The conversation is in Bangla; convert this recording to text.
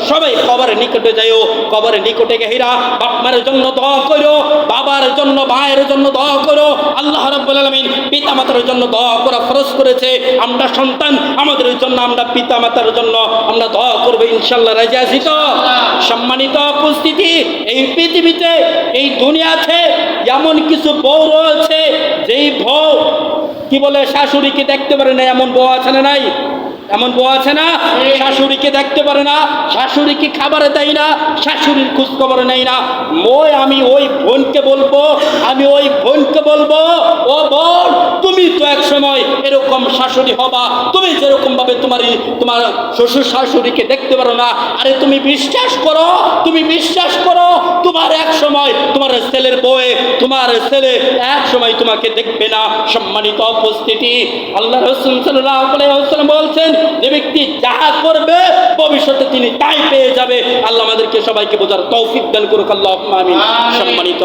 সবাই কবরের নিকটে যাইও, কবরের নিকটে গেহিরা বাপ মায়ের জন্য দোয়া করো, বাবার জন্য ভাইয়ের জন্য দোয়া করো। আল্লাহ রাব্বুল আলামিন পিতা মাতার জন্য দোয়া করা ফরজ করেছে। আমরা সন্তান, আমাদের জন্য, আমরা পিতা মাতার জন্য আমরা দোয়া করবো ইনশাআল্লাহ। রাজি আছি তো? সম্মানিত উপস্থিতি, এই পৃথিবীতে, এই দুনিয়াতে এমন কিছু বউ রয়েছে যেই বউ কি বলে শাশুড়িকে দেখতে পারে না, এমন বউ আছে না নাই? এমন বউ আছে না? শাশুড়িকে দেখতে পারে না, শাশুড়িকে খাবারে দেয় না, শাশুড়ির খোঁজ খবর নেয় না। আমি ওই বোনকে বলবো, ও বোন, তুমি তো এক সময় এরকম শাশুড়ি হবা, তুমি যেরকম ভাবে তোমার শ্বশুর শাশুড়িকে দেখতে পারো না, আরে তুমি বিশ্বাস করো, তোমার এক সময় তোমার ছেলের বউয়ে, তোমার ছেলে এক সময় তোমাকে দেখবে না। সম্মানিত উপস্থিতি, আল্লাহ রাসূল সাল্লাল্লাহু আলাইহি ওয়াসাল্লাম বলছেন, যে ব্যক্তি যাহা করবে ভবিষ্যতে তিনি তাই পেয়ে যাবে। আল্লাহ আমাদেরকে সবাইকে বোঝার তৌফিক দান করুক, আল্লাহুম্মা আমিন। সম্মানিত